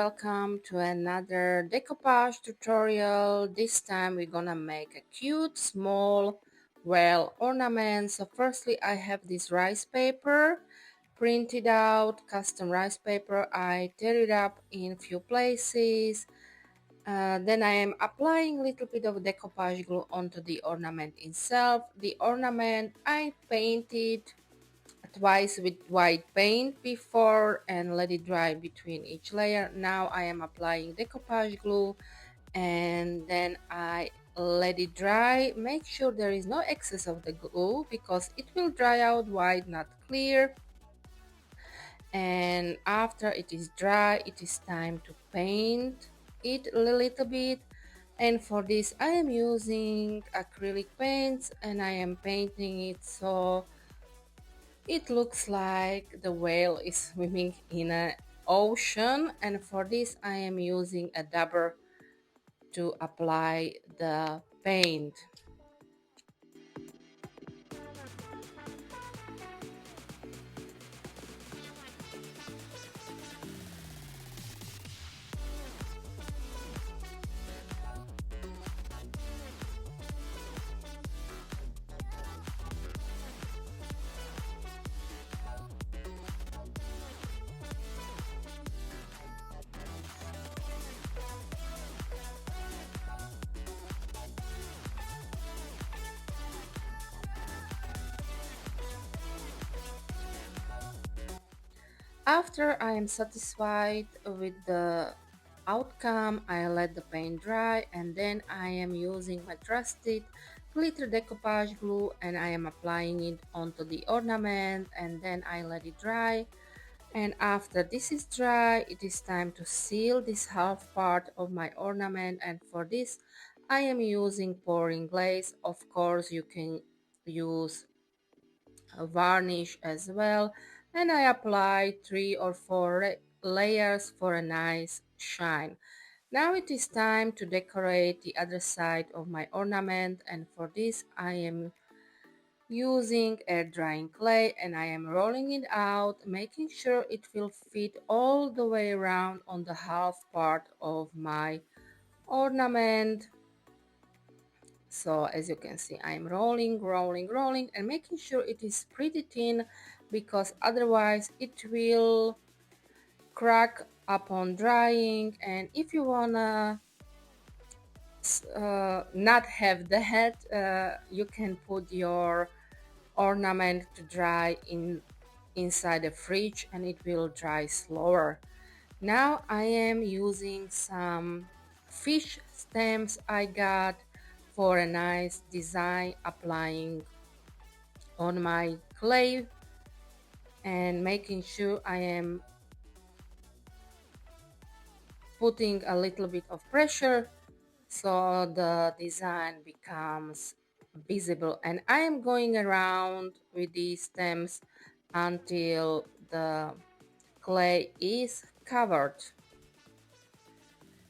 welcome to another decoupage tutorial. This time we're gonna make a cute small well ornament. So firstly I have this rice paper printed out, custom rice paper. I tear it up in few places. Then I am applying a little bit of decoupage glue onto the ornament itself. The ornament I painted twice with white paint before and let it dry between each layer. Now I am applying decoupage glue and then I let it dry. Make sure there is no excess of the glue because it will dry out white, not clear. And after it is dry, it is time to paint it a little bit. And for this I am using acrylic paints and I am painting it so it looks like the whale is swimming in an ocean. And for this I am using a dabber to apply the paint. After I am satisfied with the outcome, I let the paint dry and then I am using my trusted glitter decoupage glue and I am applying it onto the ornament and then I let it dry. And after this is dry, it is time to seal this half part of my ornament, and for this I am using pouring glaze. Of course you can use a varnish as well, and I apply 3 or 4 layers for a nice shine. Now it is time to decorate the other side of my ornament, and for this I am using air drying clay and I am rolling it out, making sure it will fit all the way around on the half part of my ornament. So as you can see, I'm rolling and making sure it is pretty thin because otherwise it will crack upon drying. And if you wanna not have that, you can put your ornament to dry inside the fridge and it will dry slower. Now I am using some fish stamps I got for a nice design, applying on my clay and making sure I am putting a little bit of pressure so the design becomes visible. And I am going around with these stems until the clay is covered.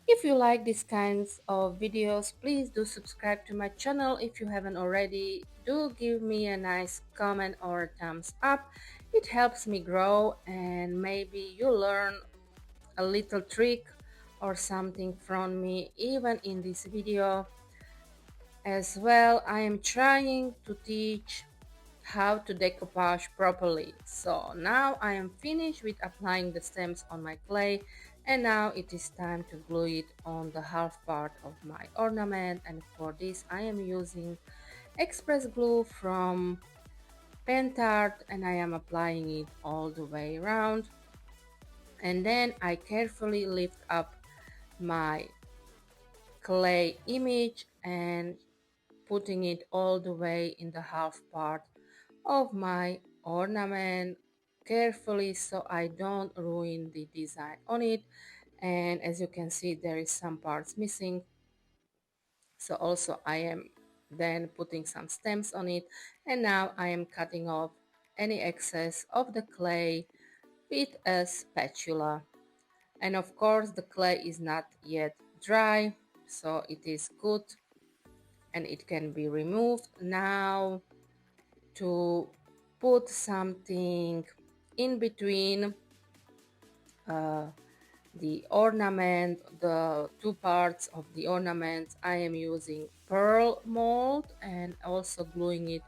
If you like these kinds of videos, please do subscribe to my channel. If you haven't already, do give me a nice comment or a thumbs up. It helps me grow and maybe you learn a little trick or something from me even in this video. As well, I am trying to teach how to decoupage properly. So now I am finished with applying the stems on my clay and now it is time to glue it on the half part of my ornament, and for this I am using express glue from Pentart and I am applying it all the way around, and then I carefully lift up my clay image and putting it all the way in the half part of my ornament carefully so I don't ruin the design on it. And as you can see, there is some parts missing, so also I am then putting some stems on it, and now I am cutting off any excess of the clay with a spatula. And of course the clay is not yet dry, so it is good and it can be removed. Now to put something in between the ornament, the two parts of the ornament. I am using pearl mold and also gluing it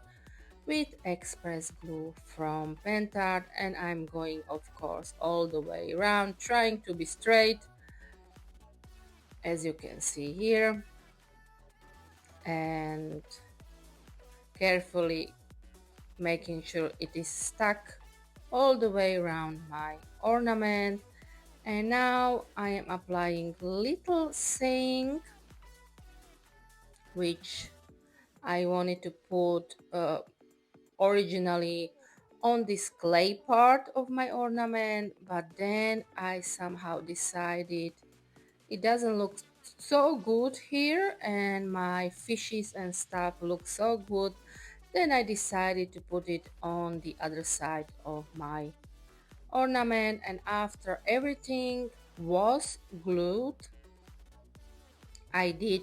with express glue from Pentard, and I'm going of course all the way around, trying to be straight as you can see here, and carefully making sure it is stuck all the way around my ornament. And now I am applying little saying which I wanted to put originally on this clay part of my ornament, but then I somehow decided it doesn't look so good here and my fishes and stuff look so good. Then I decided to put it on the other side of my ornament, and after everything was glued, I did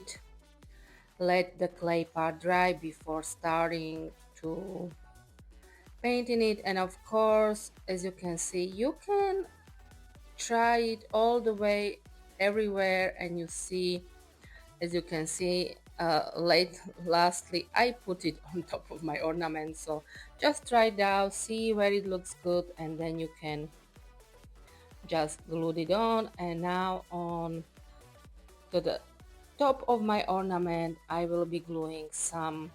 let the clay part dry before starting to painting it. And of course, as you can see, you can try it all the way everywhere, and you see, as you can see, lastly I put it on top of my ornament. So just try it out, see where it looks good, and then you can just glue it on. And now on to the top of my ornament I will be gluing some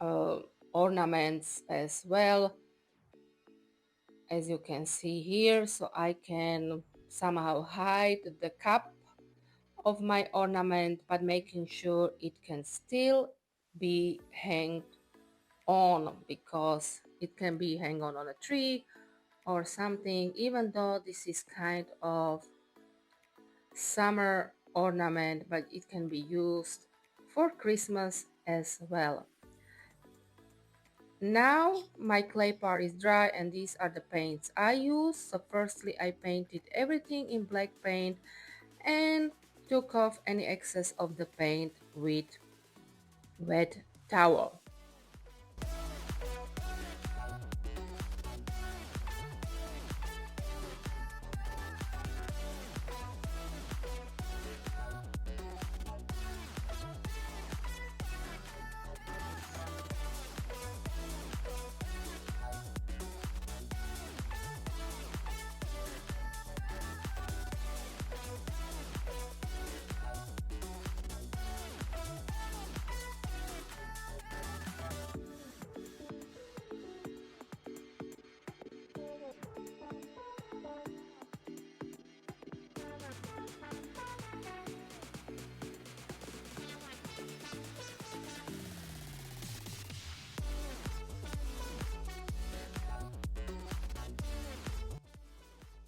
uh, ornaments as well, as you can see here, so I can somehow hide the cup of my ornament, but making sure it can still be hanged on, because it can be hang on a tree or something, even though this is kind of summer ornament, but it can be used for Christmas as well. Now my clay part is dry, and these are the paints I use. So firstly I painted everything in black paint and took off any excess of the paint with wet towel.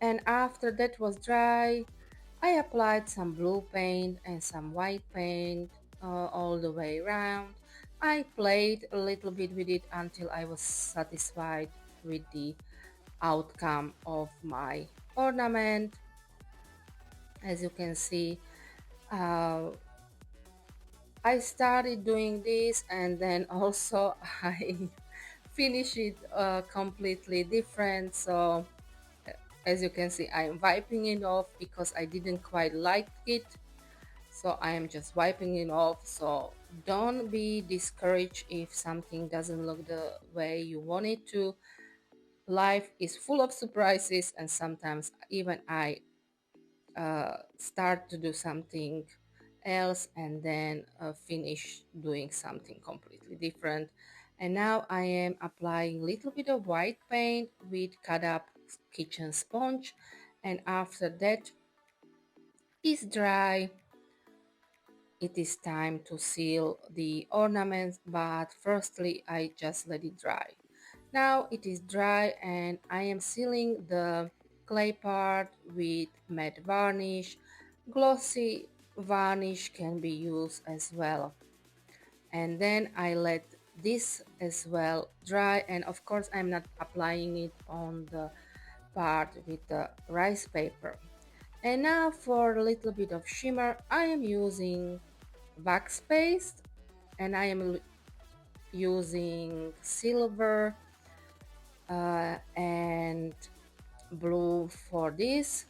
And after that was dry, I applied some blue paint and some white paint all the way around. I played a little bit with it until I was satisfied with the outcome of my ornament. As you can see, uh, I started doing this, and then also I finish it completely different. So as you can see, I'm wiping it off because I didn't quite like it, so I am just wiping it off. So don't be discouraged if something doesn't look the way you want it to. Life is full of surprises, and sometimes even I start to do something else and then finish doing something completely different. And now I am applying a little bit of white paint with cut up kitchen sponge, and after that is dry, it is time to seal the ornaments, but firstly I just let it dry. Now it is dry, and I am sealing the clay part with matte varnish. Glossy varnish can be used as well. And then I let this as well dry, and of course I'm not applying it on the part with the rice paper. And now for a little bit of shimmer, I am using wax paste, and I am using silver and blue for this.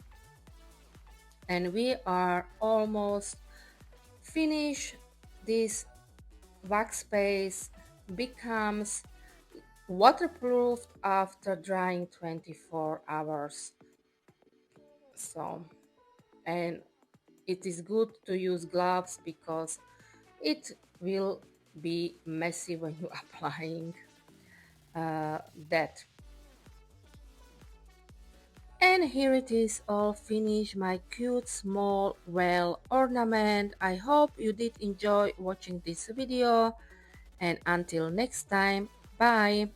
And we are almost finished. This wax base becomes waterproof after drying 24 hours. So, and it is good to use gloves because it will be messy when you applying that. And here it is all finished, my cute small well ornament. I hope you did enjoy watching this video, and until next time, bye.